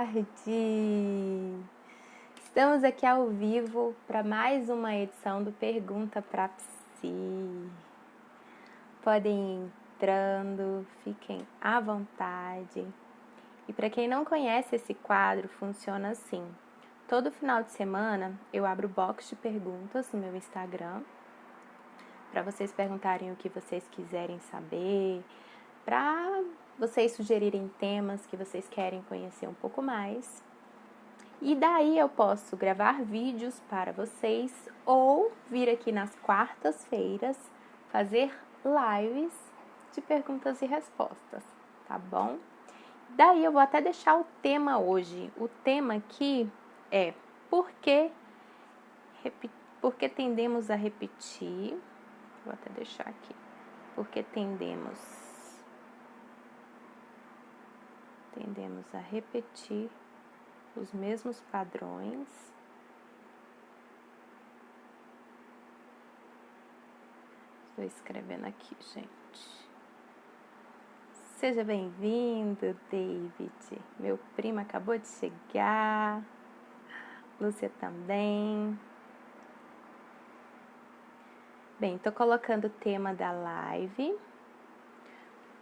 Tarde! Estamos aqui ao vivo para mais uma edição do Pergunta pra Psi. Podem ir entrando, fiquem à vontade. E para quem não conhece, esse quadro funciona assim. Todo final de semana eu abro o box de perguntas no meu Instagram para vocês perguntarem o que vocês quiserem saber, para vocês sugerirem temas que vocês querem conhecer um pouco mais. E daí eu posso gravar vídeos para vocês ou vir aqui nas quartas-feiras fazer lives de perguntas e respostas, tá bom? Daí eu vou até deixar o tema hoje. O tema aqui é por que tendemos a repetir. Vou até deixar aqui. Por que tendemos a repetir os mesmos padrões. Estou escrevendo aqui, gente. Seja bem-vindo, David. Meu primo acabou de chegar. Lúcia também. Bem, estou colocando o tema da live.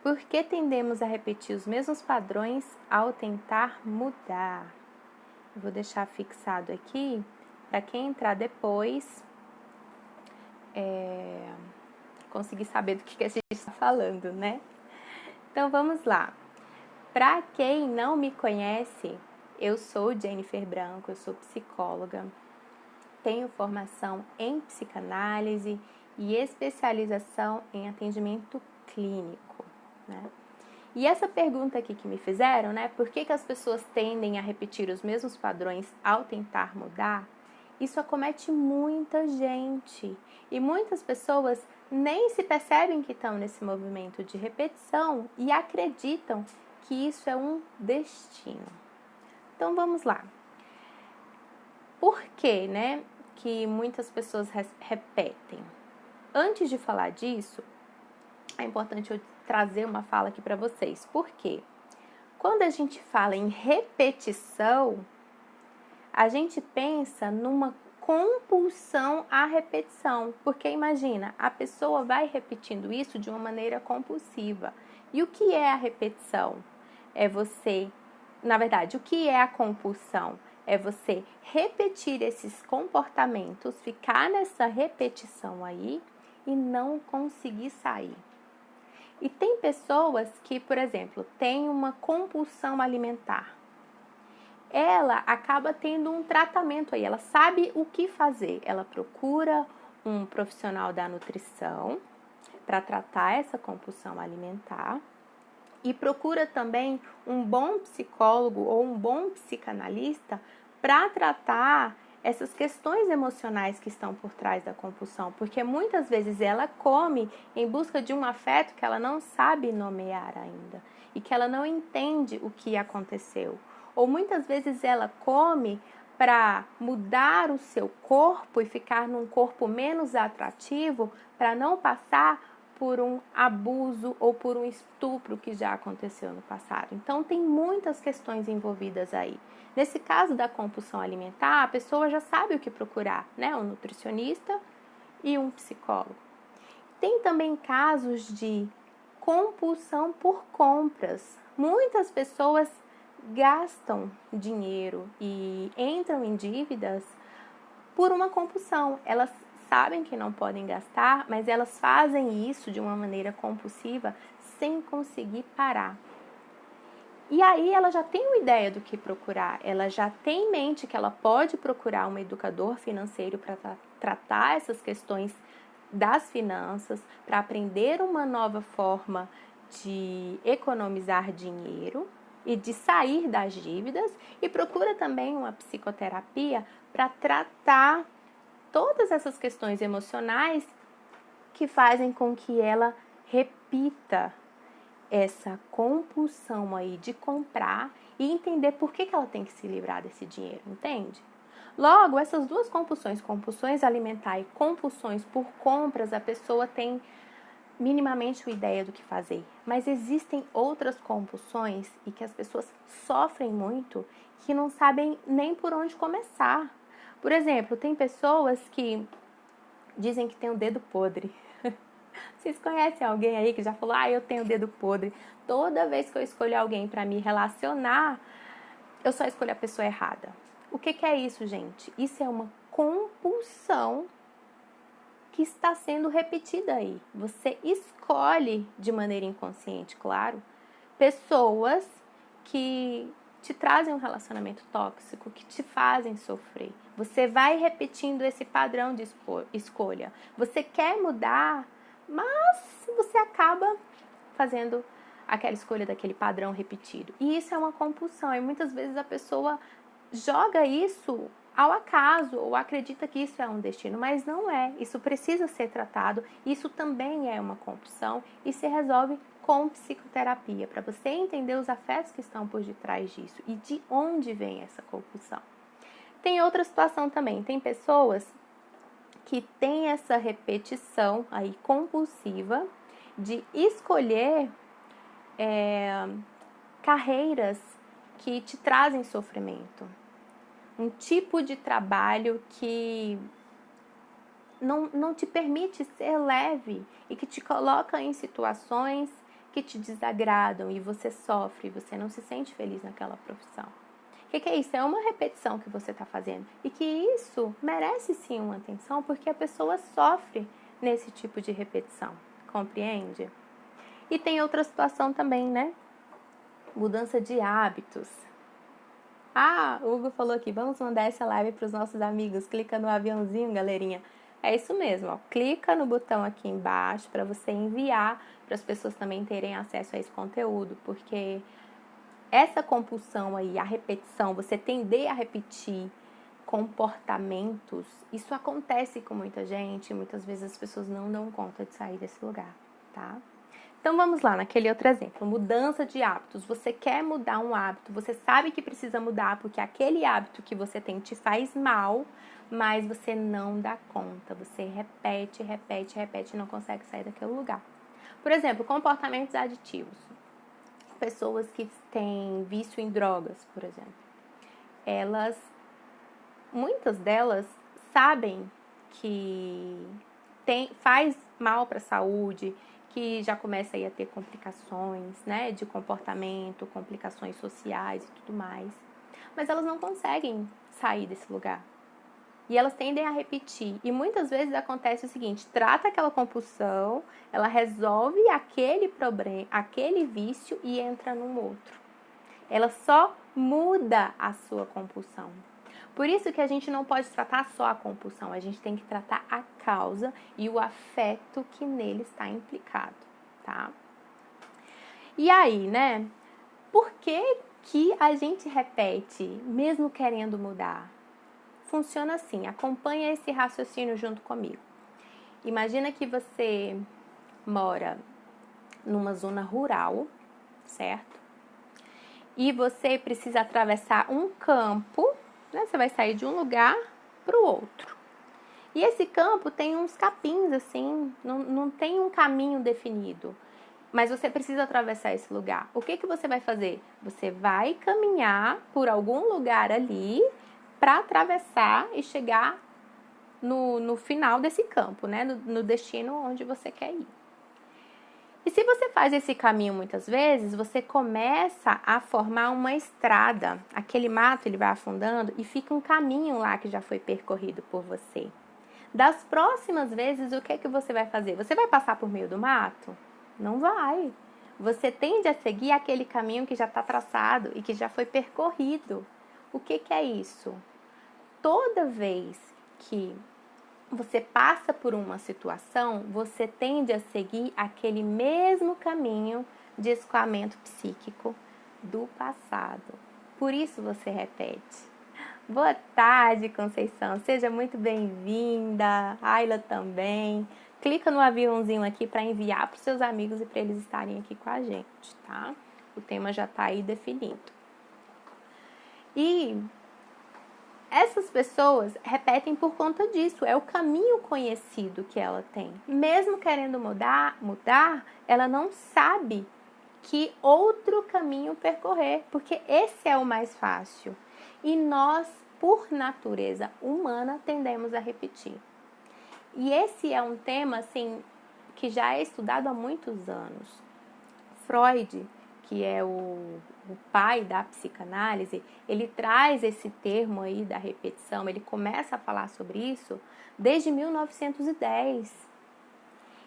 Por que tendemos a repetir os mesmos padrões ao tentar mudar? Eu vou deixar fixado aqui para quem entrar depois conseguir saber do que a gente está falando, né? Então vamos lá. Para quem não me conhece, eu sou Jennifer Branco, eu sou psicóloga, tenho formação em psicanálise e especialização em atendimento clínico, né? E essa pergunta aqui que me fizeram, né? Por que as pessoas tendem a repetir os mesmos padrões ao tentar mudar? Isso acomete muita gente. E muitas pessoas nem se percebem que estão nesse movimento de repetição e acreditam que isso é um destino. Então vamos lá. Por que, né, que muitas pessoas repetem? Antes de falar disso, é importante eu trazer uma fala aqui para vocês. Por quê? Quando a gente fala em repetição, a gente pensa numa compulsão à repetição. Porque imagina, a pessoa vai repetindo isso de uma maneira compulsiva. E o que é a repetição? O que é a compulsão? É você repetir esses comportamentos, ficar nessa repetição aí e não conseguir sair. E tem pessoas que, por exemplo, têm uma compulsão alimentar. Ela acaba tendo um tratamento aí, ela sabe o que fazer. Ela procura um profissional da nutrição para tratar essa compulsão alimentar e procura também um bom psicólogo ou um bom psicanalista para tratar essas questões emocionais que estão por trás da compulsão, porque muitas vezes ela come em busca de um afeto que ela não sabe nomear ainda e que ela não entende o que aconteceu. Ou muitas vezes ela come para mudar o seu corpo e ficar num corpo menos atrativo para não passar por um abuso ou por um estupro que já aconteceu no passado. Então, tem muitas questões envolvidas aí. Nesse caso da compulsão alimentar, a pessoa já sabe o que procurar, né? Um nutricionista e um psicólogo. Tem também casos de compulsão por compras. Muitas pessoas gastam dinheiro e entram em dívidas por uma compulsão. Elas sabem que não podem gastar, mas elas fazem isso de uma maneira compulsiva sem conseguir parar. E aí ela já tem uma ideia do que procurar, ela já tem em mente que ela pode procurar um educador financeiro para tratar essas questões das finanças, para aprender uma nova forma de economizar dinheiro e de sair das dívidas, e procura também uma psicoterapia para tratar todas essas questões emocionais que fazem com que ela repita essa compulsão aí de comprar e entender por que ela tem que se livrar desse dinheiro, entende? Logo, essas duas compulsões alimentares e compulsões por compras, a pessoa tem minimamente uma ideia do que fazer. Mas existem outras compulsões e que as pessoas sofrem muito que não sabem nem por onde começar. Por exemplo, tem pessoas que dizem que tem o dedo podre. Vocês conhecem alguém aí que já falou, eu tenho o dedo podre. Toda vez que eu escolho alguém para me relacionar, eu só escolho a pessoa errada. O que é isso, gente? Isso é uma compulsão que está sendo repetida aí. Você escolhe de maneira inconsciente, claro, pessoas que te trazem um relacionamento tóxico, que te fazem sofrer. Você vai repetindo esse padrão de escolha. Você quer mudar, mas você acaba fazendo aquela escolha daquele padrão repetido. E isso é uma compulsão. E muitas vezes a pessoa joga isso ao acaso ou acredita que isso é um destino, mas não é. Isso precisa ser tratado. Isso também é uma compulsão e se resolve com psicoterapia, para você entender os afetos que estão por detrás disso e de onde vem essa compulsão. Tem outra situação também. Tem pessoas que têm essa repetição aí compulsiva de escolher carreiras que te trazem sofrimento. Um tipo de trabalho que não te permite ser leve e que te coloca em situações que te desagradam e você sofre, você não se sente feliz naquela profissão. O que é isso? É uma repetição que você está fazendo e que isso merece sim uma atenção porque a pessoa sofre nesse tipo de repetição, compreende? E tem outra situação também, né? Mudança de hábitos. O Hugo falou aqui, vamos mandar essa live para os nossos amigos. Clica no aviãozinho, galerinha. É isso mesmo, ó. Clica no botão aqui embaixo para você enviar para as pessoas também terem acesso a esse conteúdo, porque essa compulsão aí, a repetição, você tender a repetir comportamentos, isso acontece com muita gente, muitas vezes as pessoas não dão conta de sair desse lugar, tá? Então vamos lá, naquele outro exemplo, mudança de hábitos. Você quer mudar um hábito, você sabe que precisa mudar porque aquele hábito que você tem te faz mal, mas você não dá conta. Você repete e não consegue sair daquele lugar. Por exemplo, comportamentos aditivos. Pessoas que têm vício em drogas, por exemplo. Muitas delas sabem que faz mal para a saúde, que já começa aí a ter complicações, né, de comportamento, complicações sociais e tudo mais. Mas elas não conseguem sair desse lugar. E elas tendem a repetir. E muitas vezes acontece o seguinte, trata aquela compulsão, ela resolve aquele problema, aquele vício e entra num outro. Ela só muda a sua compulsão. Por isso que a gente não pode tratar só a compulsão, a gente tem que tratar a causa e o afeto que nele está implicado, tá? E aí, né? Por que a gente repete, mesmo querendo mudar? Funciona assim, acompanha esse raciocínio junto comigo. Imagina que você mora numa zona rural, certo? E você precisa atravessar um campo, né? Você vai sair de um lugar para o outro. E esse campo tem uns capins, assim, não tem um caminho definido. Mas você precisa atravessar esse lugar. O que você vai fazer? Você vai caminhar por algum lugar ali para atravessar e chegar no final desse campo, né? No destino onde você quer ir. E se você faz esse caminho muitas vezes, você começa a formar uma estrada. Aquele mato ele vai afundando e fica um caminho lá que já foi percorrido por você. Das próximas vezes, o que você vai fazer? Você vai passar por meio do mato? Não vai. Você tende a seguir aquele caminho que já está traçado e que já foi percorrido. O que é isso? Toda vez que você passa por uma situação, você tende a seguir aquele mesmo caminho de escoamento psíquico do passado. Por isso você repete. Boa tarde, Conceição. Seja muito bem-vinda. Ayla também. Clica no aviãozinho aqui para enviar para os seus amigos e para eles estarem aqui com a gente, tá? O tema já está aí definido. E Essas pessoas repetem por conta disso, é o caminho conhecido que ela tem. Mesmo querendo mudar, ela não sabe que outro caminho percorrer, porque esse é o mais fácil. E nós, por natureza humana, tendemos a repetir. E esse é um tema, assim, que já é estudado há muitos anos. Freud, que é o pai da psicanálise, ele traz esse termo aí da repetição, ele começa a falar sobre isso desde 1910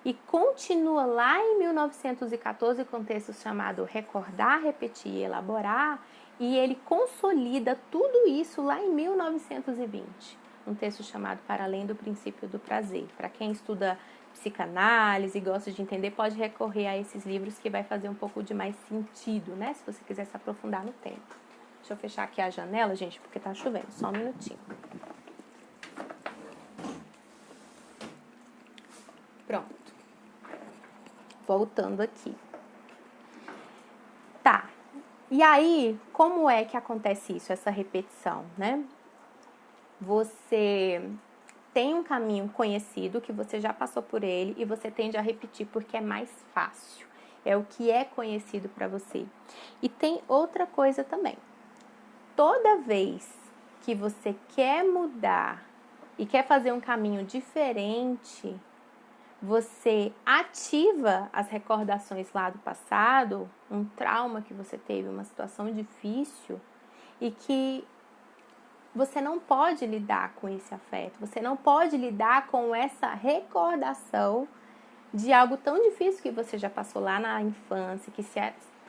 e continua lá em 1914 com um texto chamado Recordar, Repetir e Elaborar, e ele consolida tudo isso lá em 1920, um texto chamado Para Além do Princípio do Prazer. Para quem estuda psicanálise e gosta de entender, pode recorrer a esses livros que vai fazer um pouco de mais sentido, né? Se você quiser se aprofundar no tema. Deixa eu fechar aqui a janela, gente, porque tá chovendo. Só um minutinho. Pronto. Voltando aqui. Tá. E aí, como é que acontece isso, essa repetição, né? Você tem um caminho conhecido, que você já passou por ele, e você tende a repetir porque é mais fácil. É o que é conhecido para você. E tem outra coisa também. Toda vez que você quer mudar e quer fazer um caminho diferente, você ativa as recordações lá do passado, um trauma que você teve, uma situação difícil, e que você não pode lidar com esse afeto, você não pode lidar com essa recordação de algo tão difícil que você já passou lá na infância,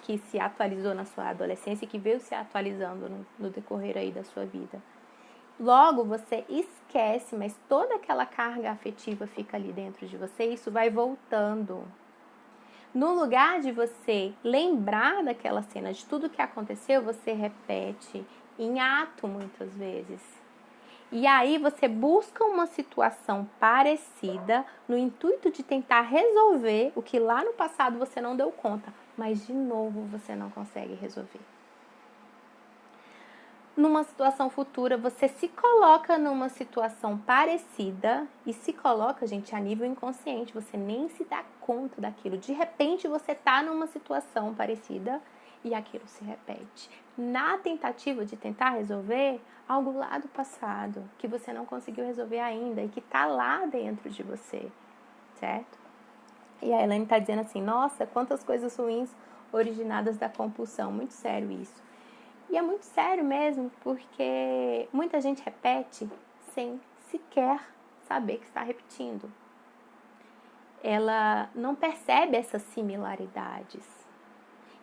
que se atualizou na sua adolescência e que veio se atualizando no decorrer aí da sua vida. Logo, você esquece, mas toda aquela carga afetiva fica ali dentro de você e isso vai voltando. No lugar de você lembrar daquela cena, de tudo que aconteceu, você repete em ato muitas vezes. E aí você busca uma situação parecida no intuito de tentar resolver o que lá no passado você não deu conta, mas de novo você não consegue resolver. Numa situação futura, você se coloca numa situação parecida e se coloca, gente, a nível inconsciente, você nem se dá conta daquilo. De repente, você tá numa situação parecida e aquilo se repete. Na tentativa de tentar resolver algo lá do passado, que você não conseguiu resolver ainda e que tá lá dentro de você, certo? E a Elaine tá dizendo assim, nossa, quantas coisas ruins originadas da compulsão. Muito sério isso. E é muito sério mesmo, porque muita gente repete sem sequer saber que está repetindo. Ela não percebe essas similaridades.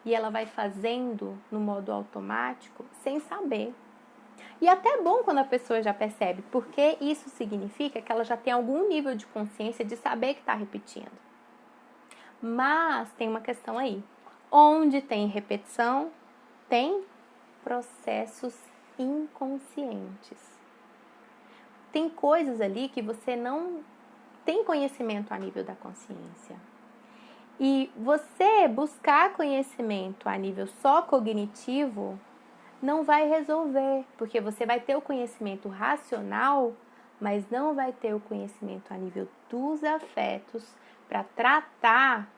E ela vai fazendo no modo automático sem saber. E até é bom quando a pessoa já percebe, porque isso significa que ela já tem algum nível de consciência de saber que está repetindo. Mas tem uma questão aí. Onde tem repetição, tem processos inconscientes. Tem coisas ali que você não tem conhecimento a nível da consciência. E você buscar conhecimento a nível só cognitivo não vai resolver, porque você vai ter o conhecimento racional, mas não vai ter o conhecimento a nível dos afetos para tratar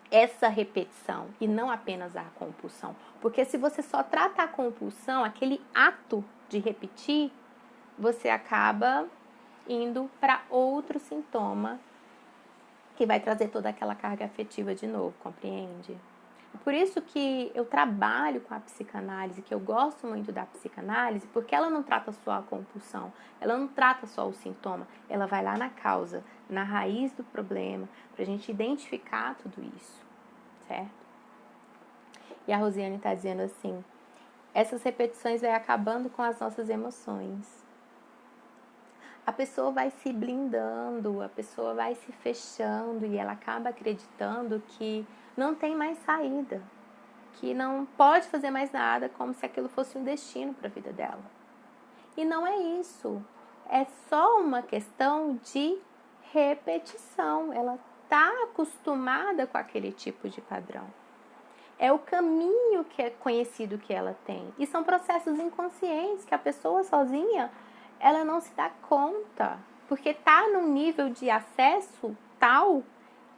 essa repetição e não apenas a compulsão. Porque se você só trata a compulsão, aquele ato de repetir, você acaba indo para outro sintoma que vai trazer toda aquela carga afetiva de novo, compreende? Por isso que eu trabalho com a psicanálise, que eu gosto muito da psicanálise, porque ela não trata só a compulsão, ela não trata só o sintoma, ela vai lá na causa, na raiz do problema, para a gente identificar tudo isso, certo? E a Rosiane está dizendo assim, essas repetições vai acabando com as nossas emoções. A pessoa vai se blindando, a pessoa vai se fechando e ela acaba acreditando que não tem mais saída, que não pode fazer mais nada, como se aquilo fosse um destino para a vida dela. E não é isso, é só uma questão de repetição, ela está acostumada com aquele tipo de padrão. é o caminho que é conhecido que ela tem. E são processos inconscientes que a pessoa sozinha, ela não se dá conta. Porque está num nível de acesso tal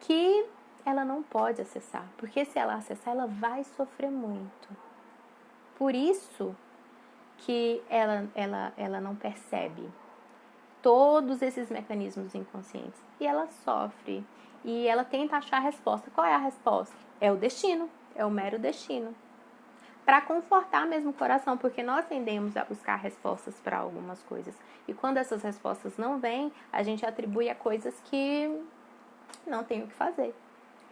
que ela não pode acessar. Porque se ela acessar, ela vai sofrer muito. Por isso que ela não percebe todos esses mecanismos inconscientes. E ela sofre. E ela tenta achar a resposta. Qual é a resposta? É o destino. É o mero destino. Para confortar mesmo o coração, porque nós tendemos a buscar respostas para algumas coisas. E quando essas respostas não vêm, a gente atribui a coisas que não tem o que fazer.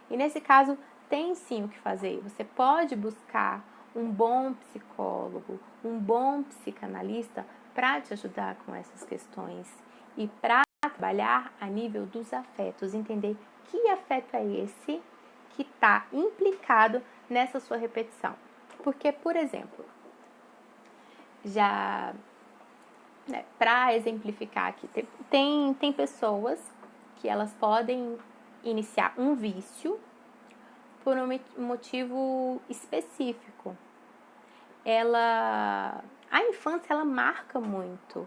E nesse caso, tem sim o que fazer. Você pode buscar um bom psicólogo, um bom psicanalista para te ajudar com essas questões e para trabalhar a nível dos afetos, entender que afeto é esse que está implicado nessa sua repetição. Porque, por exemplo, já para exemplificar aqui, tem pessoas que elas podem iniciar um vício por um motivo específico. A infância ela marca muito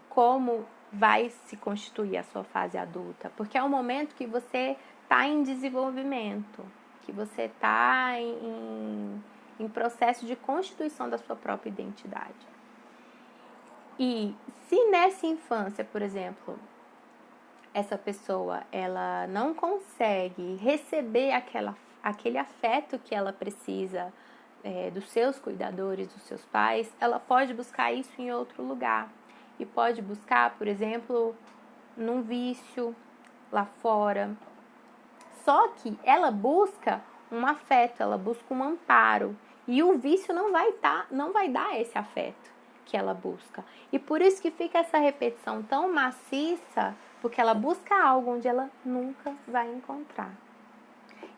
como vai se constituir a sua fase adulta, porque é um momento que você está em desenvolvimento, que você está em processo de constituição da sua própria identidade. E se nessa infância, por exemplo, essa pessoa ela não consegue receber aquele afeto que ela precisa dos seus cuidadores, dos seus pais, ela pode buscar isso em outro lugar. E pode buscar, por exemplo, num vício lá fora. Só que ela busca um afeto, ela busca um amparo. E o vício não vai dar esse afeto que ela busca. E por isso que fica essa repetição tão maciça, porque ela busca algo onde ela nunca vai encontrar.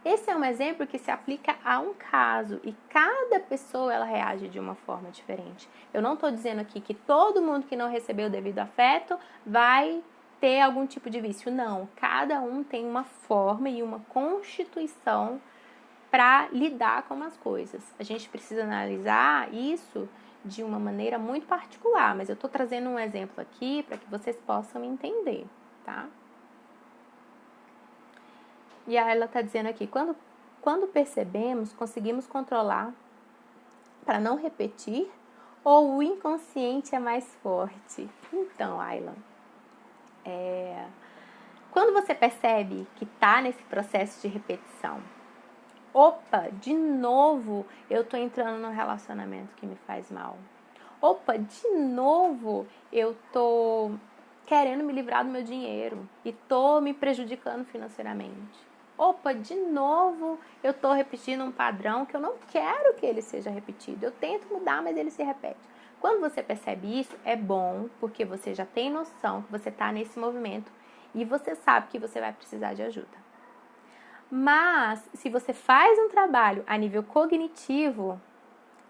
Esse é um exemplo que se aplica a um caso e cada pessoa ela reage de uma forma diferente. Eu não estou dizendo aqui que todo mundo que não recebeu o devido afeto vai ter algum tipo de vício. Não, cada um tem uma forma e uma constituição para lidar com as coisas. A gente precisa analisar isso de uma maneira muito particular, mas eu estou trazendo um exemplo aqui para que vocês possam entender, tá? E aí ela está dizendo aqui, quando percebemos, conseguimos controlar para não repetir, ou o inconsciente é mais forte? Então, Ayla, quando você percebe que está nesse processo de repetição, opa, de novo eu tô entrando num relacionamento que me faz mal. Opa, de novo eu tô querendo me livrar do meu dinheiro e tô me prejudicando financeiramente. Opa, de novo eu tô repetindo um padrão que eu não quero que ele seja repetido. Eu tento mudar, mas ele se repete. Quando você percebe isso, é bom, porque você já tem noção que você tá nesse movimento e você sabe que você vai precisar de ajuda. Mas, se você faz um trabalho a nível cognitivo,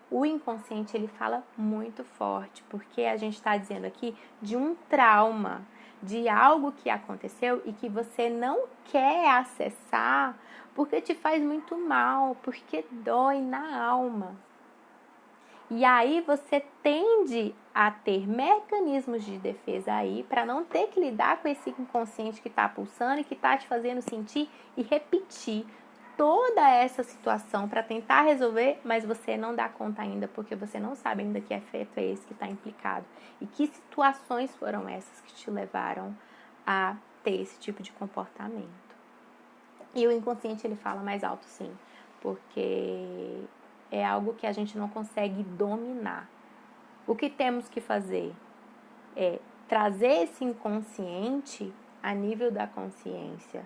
o inconsciente ele fala muito forte, porque a gente está dizendo aqui de um trauma, de algo que aconteceu e que você não quer acessar porque te faz muito mal, porque dói na alma. E aí você tende a ter mecanismos de defesa aí para não ter que lidar com esse inconsciente que está pulsando e que está te fazendo sentir e repetir toda essa situação para tentar resolver, mas você não dá conta ainda porque você não sabe ainda que afeto é esse que está implicado e que situações foram essas que te levaram a ter esse tipo de comportamento. E o inconsciente ele fala mais alto sim, porque é algo que a gente não consegue dominar. O que temos que fazer é trazer esse inconsciente a nível da consciência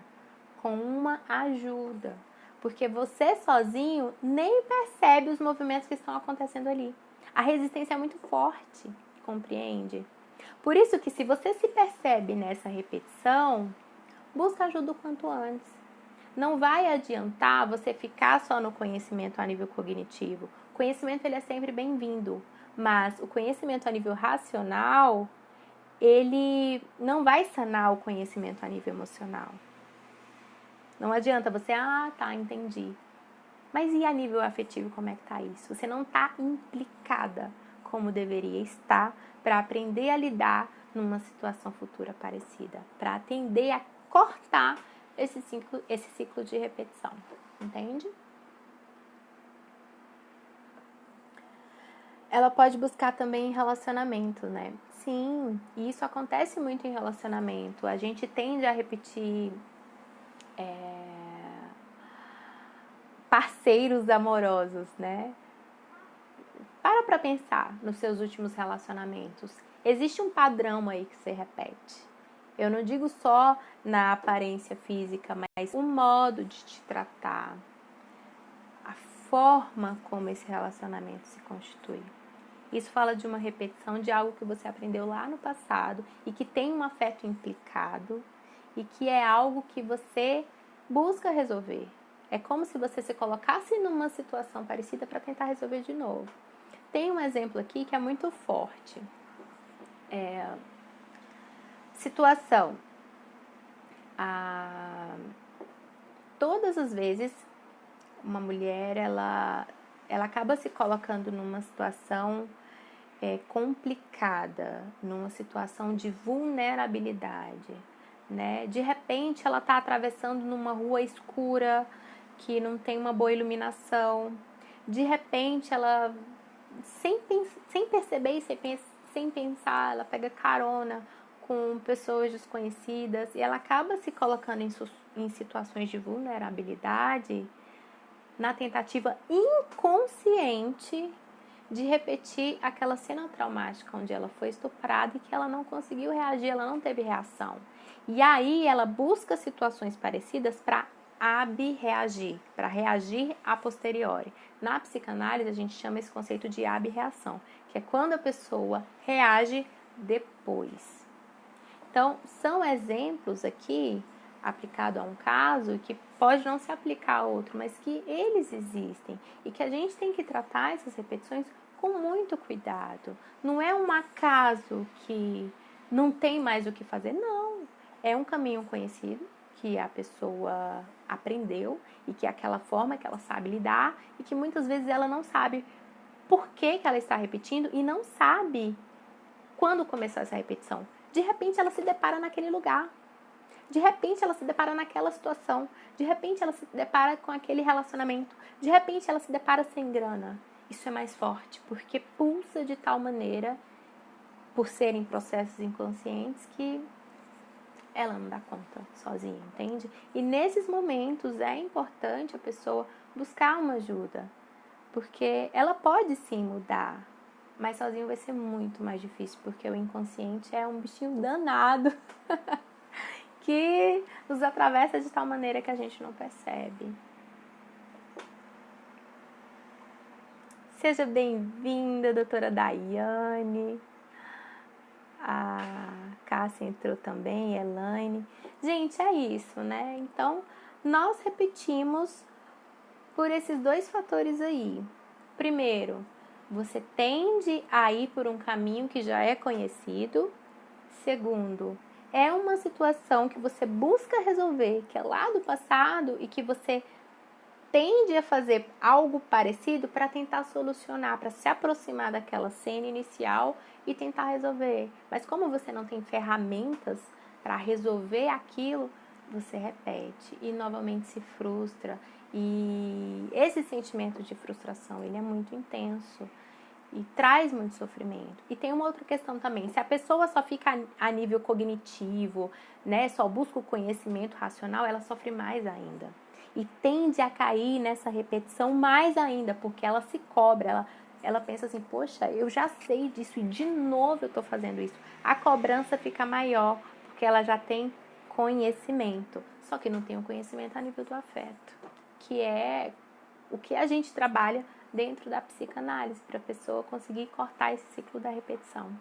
com uma ajuda. Porque você sozinho nem percebe os movimentos que estão acontecendo ali. A resistência é muito forte, compreende? Por isso que se você se percebe nessa repetição, busca ajuda o quanto antes. Não vai adiantar você ficar só no conhecimento a nível cognitivo. O conhecimento ele é sempre bem-vindo, mas o conhecimento a nível racional, ele não vai sanar o conhecimento a nível emocional. Não adianta você, tá, entendi. Mas e a nível afetivo, como é que tá isso? Você não está implicada como deveria estar para aprender a lidar numa situação futura parecida, para atender a cortar esse ciclo de repetição, entende? Ela pode buscar também em relacionamento, né? Sim, e isso acontece muito em relacionamento. A gente tende a repetir parceiros amorosos, né? Para pensar nos seus últimos relacionamentos. Existe um padrão aí que você repete. Eu não digo só na aparência física, mas o modo de te tratar, a forma como esse relacionamento se constitui. Isso fala de uma repetição de algo que você aprendeu lá no passado e que tem um afeto implicado e que é algo que você busca resolver. É como se você se colocasse numa situação parecida para tentar resolver de novo. Tem um exemplo aqui que é muito forte. Situação. Todas as vezes uma mulher ela acaba se colocando numa situação complicada, numa situação de vulnerabilidade, né? De repente ela está atravessando numa rua escura que não tem uma boa iluminação. De repente ela, sem perceber e sem pensar, ela pega carona com pessoas desconhecidas e ela acaba se colocando em situações de vulnerabilidade na tentativa inconsciente de repetir aquela cena traumática onde ela foi estuprada e que ela não conseguiu reagir, ela não teve reação. E aí ela busca situações parecidas para abreagir, para reagir a posteriori. Na psicanálise a gente chama esse conceito de abreação, que é quando a pessoa reage depois. Então, são exemplos aqui aplicado a um caso que pode não se aplicar a outro, mas que eles existem e que a gente tem que tratar essas repetições com muito cuidado. Não é um acaso que não tem mais o que fazer, não. É um caminho conhecido que a pessoa aprendeu e que é aquela forma que ela sabe lidar e que muitas vezes ela não sabe por que ela está repetindo e não sabe quando começou essa repetição. De repente ela se depara naquele lugar. De repente ela se depara naquela situação. De repente ela se depara com aquele relacionamento. De repente ela se depara sem grana. Isso é mais forte, porque pulsa de tal maneira, por serem processos inconscientes, que ela não dá conta sozinha, entende? E nesses momentos é importante a pessoa buscar uma ajuda, porque ela pode sim mudar, mas sozinho vai ser muito mais difícil, porque o inconsciente é um bichinho danado que nos atravessa de tal maneira que a gente não percebe. Seja bem-vinda, doutora Daiane. A Cássia entrou também, Elaine. Gente, é isso, né? Então, nós repetimos por esses dois fatores aí. Primeiro, você tende a ir por um caminho que já é conhecido. Segundo, é uma situação que você busca resolver, que é lá do passado e que você tende a fazer algo parecido para tentar solucionar, para se aproximar daquela cena inicial e tentar resolver. Mas como você não tem ferramentas para resolver aquilo, você repete e novamente se frustra. E esse sentimento de frustração, ele é muito intenso e traz muito sofrimento. E tem uma outra questão também, se a pessoa só fica a nível cognitivo, né, só busca o conhecimento racional, ela sofre mais ainda. E tende a cair nessa repetição mais ainda, porque ela se cobra, ela pensa assim, poxa, eu já sei disso e de novo eu estou fazendo isso. A cobrança fica maior, porque ela já tem conhecimento, só que não tem o conhecimento a nível do afeto, que é o que a gente trabalha dentro da psicanálise, para a pessoa conseguir cortar esse ciclo da repetição.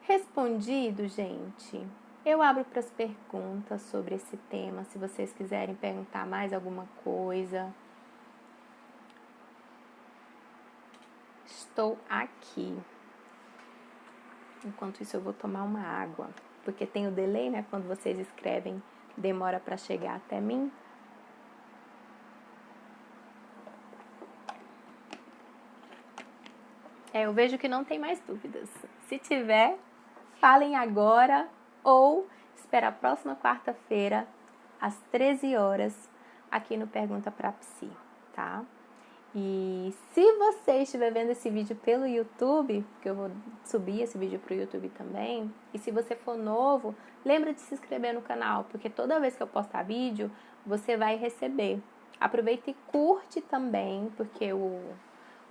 Respondido, gente? Eu abro para as perguntas sobre esse tema, se vocês quiserem perguntar mais alguma coisa. Estou aqui. Enquanto isso eu vou tomar uma água, porque tem o delay, né? Quando vocês escrevem, demora para chegar até mim. Eu vejo que não tem mais dúvidas. Se tiver, falem agora ou espera a próxima quarta-feira, às 13 horas, aqui no Pergunta pra Psi, tá? E se você estiver vendo esse vídeo pelo YouTube, porque eu vou subir esse vídeo pro YouTube também, e se você for novo, lembra de se inscrever no canal, porque toda vez que eu postar vídeo, você vai receber. Aproveita e curte também, porque o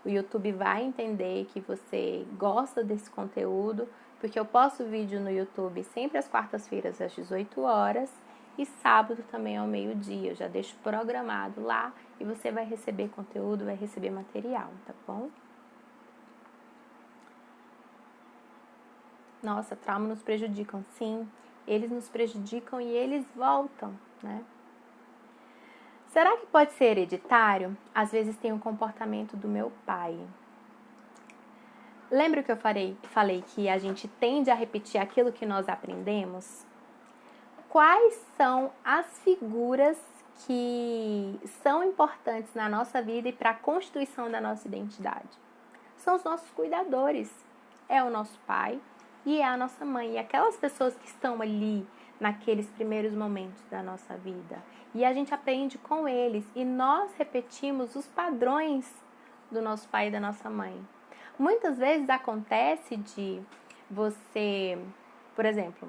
YouTube vai entender que você gosta desse conteúdo, porque eu posto vídeo no YouTube sempre às quartas-feiras às 18 horas e sábado também ao meio-dia. Eu já deixo programado lá e você vai receber conteúdo, vai receber material, tá bom? Nossa, trauma nos prejudicam, sim. Eles nos prejudicam e eles voltam, né? Será que pode ser hereditário? Às vezes tem o comportamento do meu pai. Lembra que eu falei que a gente tende a repetir aquilo que nós aprendemos? Quais são as figuras que são importantes na nossa vida e para a constituição da nossa identidade? São os nossos cuidadores. É o nosso pai e é a nossa mãe. E aquelas pessoas que estão ali naqueles primeiros momentos da nossa vida. E a gente aprende com eles e nós repetimos os padrões do nosso pai e da nossa mãe. Muitas vezes acontece de você, por exemplo,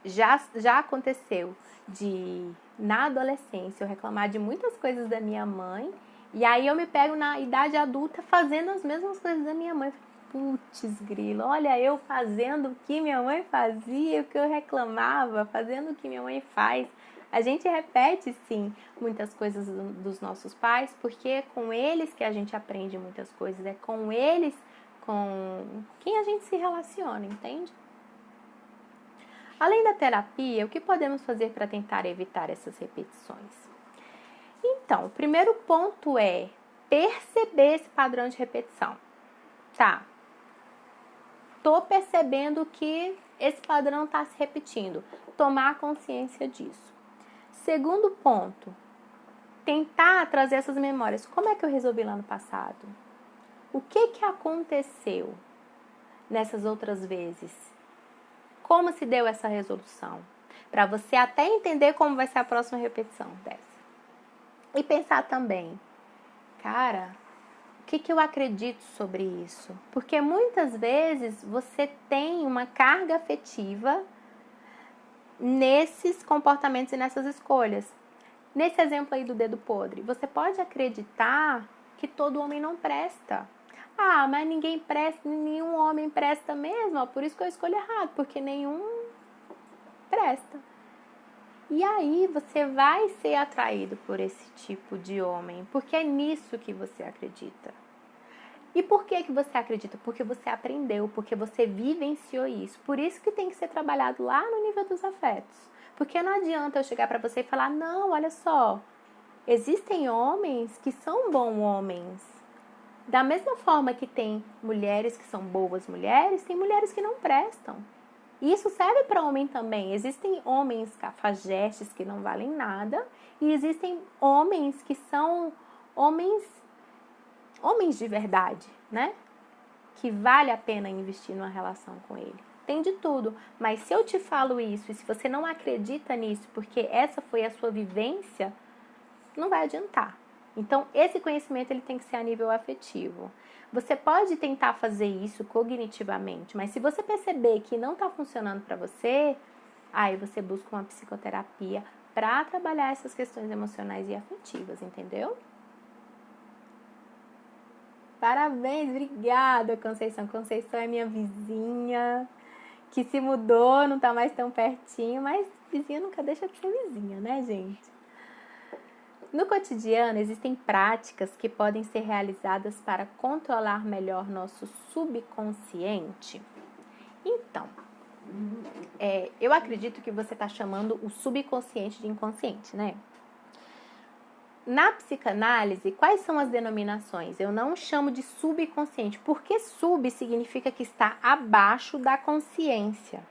já aconteceu de, na adolescência, eu reclamar de muitas coisas da minha mãe, e aí eu me pego na idade adulta fazendo as mesmas coisas da minha mãe. Putz, grilo, olha eu fazendo o que minha mãe fazia, o que eu reclamava, fazendo o que minha mãe faz. A gente repete, sim, muitas coisas dos nossos pais, porque é com eles que a gente aprende muitas coisas, é com eles com quem a gente se relaciona, entende? Além da terapia, o que podemos fazer para tentar evitar essas repetições? Então, o primeiro ponto é perceber esse padrão de repetição. Tá, tô percebendo que esse padrão está se repetindo. Tomar consciência disso. Segundo ponto, tentar trazer essas memórias. Como é que eu resolvi lá no passado? O que aconteceu nessas outras vezes? Como se deu essa resolução? Para você até entender como vai ser a próxima repetição dessa. E pensar também, cara, o que eu acredito sobre isso? Porque muitas vezes você tem uma carga afetiva nesses comportamentos e nessas escolhas. Nesse exemplo aí do dedo podre, você pode acreditar que todo homem não presta. Ah, mas ninguém presta, nenhum homem presta mesmo, por isso que eu escolho errado, porque nenhum presta. E aí você vai ser atraído por esse tipo de homem, porque é nisso que você acredita. E por que você acredita? Porque você aprendeu, porque você vivenciou isso. Por isso que tem que ser trabalhado lá no nível dos afetos. Porque não adianta eu chegar para você e falar, não, olha só, existem homens que são bons homens. Da mesma forma que tem mulheres que são boas mulheres, tem mulheres que não prestam. E isso serve para homem também. Existem homens cafajestes que não valem nada e existem homens que são homens de verdade, né? Que vale a pena investir numa relação com ele. Tem de tudo, mas se eu te falo isso e se você não acredita nisso porque essa foi a sua vivência, não vai adiantar. Então, esse conhecimento ele tem que ser a nível afetivo. Você pode tentar fazer isso cognitivamente, mas se você perceber que não está funcionando para você, aí você busca uma psicoterapia para trabalhar essas questões emocionais e afetivas, entendeu? Parabéns, obrigada, Conceição. Conceição é minha vizinha, que se mudou, não tá mais tão pertinho, mas vizinha nunca deixa de ser vizinha, né, gente? No cotidiano, existem práticas que podem ser realizadas para controlar melhor nosso subconsciente. Então, eu acredito que você está chamando o subconsciente de inconsciente, né? Na psicanálise, quais são as denominações? Eu não chamo de subconsciente, porque sub significa que está abaixo da consciência.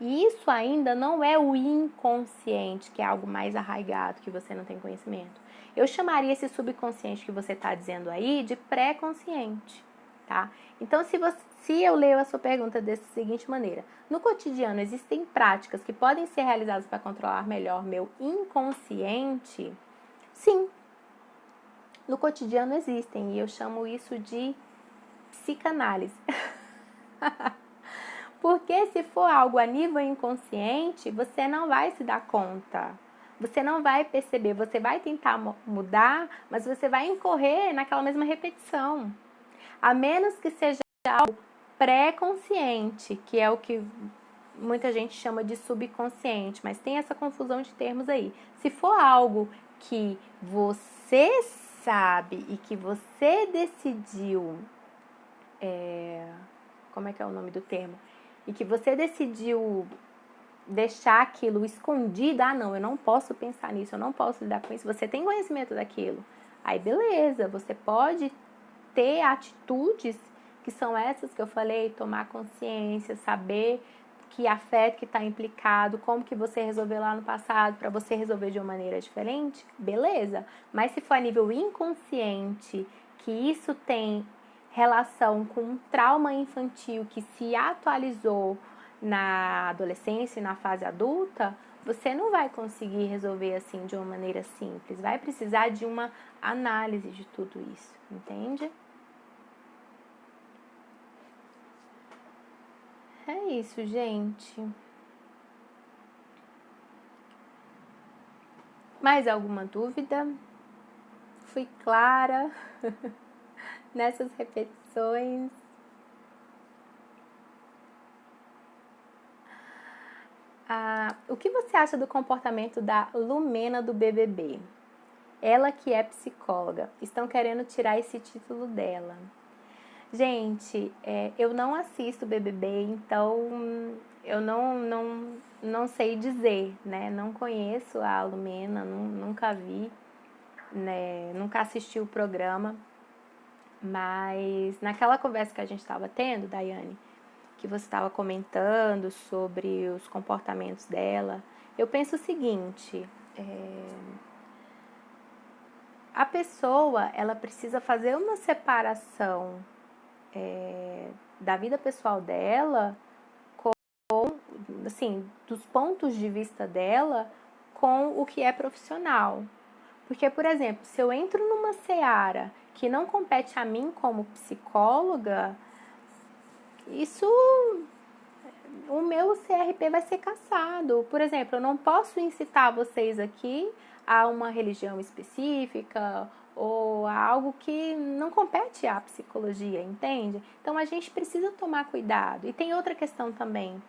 E isso ainda não é o inconsciente, que é algo mais arraigado, que você não tem conhecimento. Eu chamaria esse subconsciente que você está dizendo aí de pré-consciente. tá? Então, se eu leio a sua pergunta dessa seguinte maneira: no cotidiano existem práticas que podem ser realizadas para controlar melhor meu inconsciente? Sim, no cotidiano existem, e eu chamo isso de psicanálise. Porque se for algo a nível inconsciente, você não vai se dar conta. Você não vai perceber, você vai tentar mudar, mas você vai incorrer naquela mesma repetição. A menos que seja algo pré-consciente, que é o que muita gente chama de subconsciente, mas tem essa confusão de termos aí. Se for algo que você sabe e que você decidiu, como é que é o nome do termo? E que você decidiu deixar aquilo escondido, não, eu não posso pensar nisso, eu não posso lidar com isso, você tem conhecimento daquilo. Aí beleza, você pode ter atitudes que são essas que eu falei, tomar consciência, saber que afeto que está implicado, como que você resolveu lá no passado para você resolver de uma maneira diferente, beleza. Mas se for a nível inconsciente, que isso tem relação com um trauma infantil que se atualizou na adolescência e na fase adulta, você não vai conseguir resolver assim de uma maneira simples. Vai precisar de uma análise de tudo isso, entende? É isso, gente. Mais alguma dúvida? Fui clara nessas repetições? O que você acha do comportamento da Lumena do BBB? Ela que é psicóloga. Estão querendo tirar esse título dela. Gente, eu não assisto BBB, então eu não sei dizer, né? Não conheço a Lumena, nunca vi, né? Nunca assisti o programa. Mas naquela conversa que a gente estava tendo, Daiane, que você estava comentando sobre os comportamentos dela, eu penso o seguinte: a pessoa ela precisa fazer uma separação da vida pessoal dela com, assim, dos pontos de vista dela com o que é profissional. Porque, por exemplo, se eu entro numa seara que não compete a mim como psicóloga, o meu CRP vai ser cassado. Por exemplo, eu não posso incitar vocês aqui a uma religião específica ou a algo que não compete à psicologia, entende? Então a gente precisa tomar cuidado. E tem outra questão também.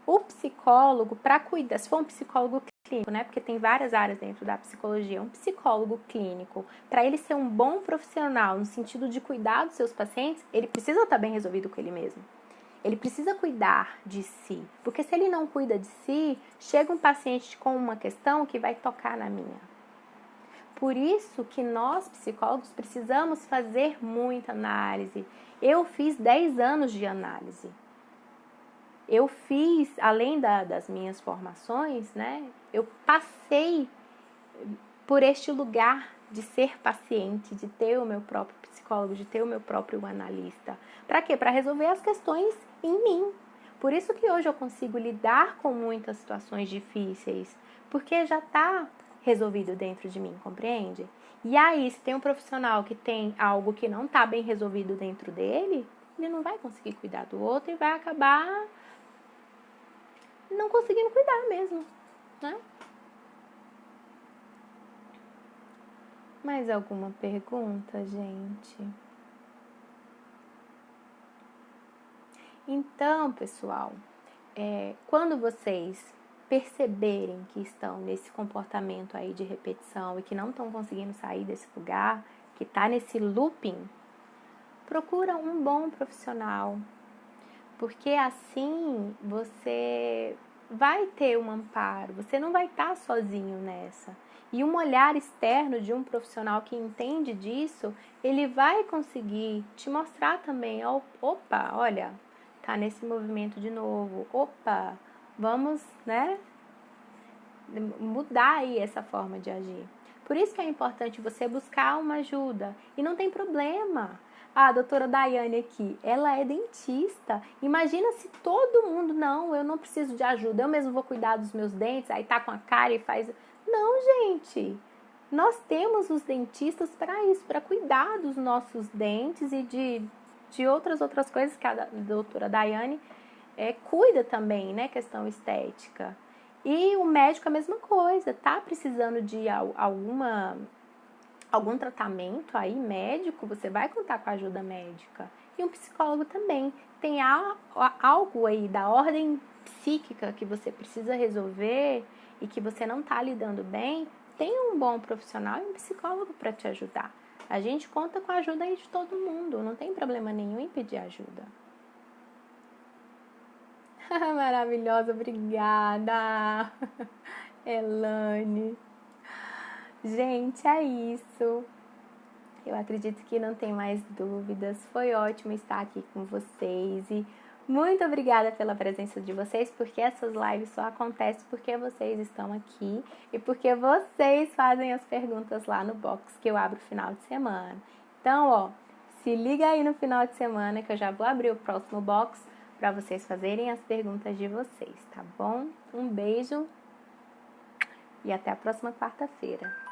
O psicólogo, para cuidar, se for um psicólogo clínico, né? Porque tem várias áreas dentro da psicologia. Um psicólogo clínico, para ele ser um bom profissional no sentido de cuidar dos seus pacientes, ele precisa estar bem resolvido com ele mesmo. Ele precisa cuidar de si, porque se ele não cuida de si, chega um paciente com uma questão que vai tocar na minha. Por isso que nós, psicólogos, precisamos fazer muita análise. Eu fiz 10 anos de análise. Eu fiz, além das minhas formações, né? Eu passei por este lugar de ser paciente, de ter o meu próprio psicólogo, de ter o meu próprio analista. Para quê? Para resolver as questões em mim. Por isso que hoje eu consigo lidar com muitas situações difíceis, porque já está resolvido dentro de mim, compreende? E aí, se tem um profissional que tem algo que não está bem resolvido dentro dele, ele não vai conseguir cuidar do outro e vai acabar não conseguindo cuidar mesmo, né? Mais alguma pergunta, gente? Então, pessoal, quando vocês perceberem que estão nesse comportamento aí de repetição e que não estão conseguindo sair desse lugar, que está nesse looping, procura um bom profissional, porque assim você vai ter um amparo, você não vai estar sozinho nessa. E um olhar externo de um profissional que entende disso, ele vai conseguir te mostrar também, opa, olha, tá nesse movimento de novo, opa, vamos, né, mudar aí essa forma de agir. Por isso que é importante você buscar uma ajuda. E não tem problema. a doutora Daiane aqui, ela é dentista. Imagina se todo mundo, não, eu não preciso de ajuda, eu mesmo vou cuidar dos meus dentes, aí tá com a cara e faz... Não, gente, nós temos os dentistas para isso, para cuidar dos nossos dentes e de outras coisas que a doutora Daiane cuida também, né, questão estética. E o médico é a mesma coisa, tá precisando de algum tratamento aí médico, você vai contar com a ajuda médica. E um psicólogo também. Tem algo aí da ordem psíquica que você precisa resolver e que você não está lidando bem, tem um bom profissional e um psicólogo para te ajudar. A gente conta com a ajuda aí de todo mundo, não tem problema nenhum em pedir ajuda. Maravilhosa, obrigada, Elane. Gente, é isso. Eu acredito que não tem mais dúvidas. Foi ótimo estar aqui com vocês e muito obrigada pela presença de vocês, porque essas lives só acontecem porque vocês estão aqui e porque vocês fazem as perguntas lá no box que eu abro no final de semana. Então, ó, se liga aí no final de semana que eu já vou abrir o próximo box para vocês fazerem as perguntas de vocês, tá bom? Um beijo e até a próxima quarta-feira.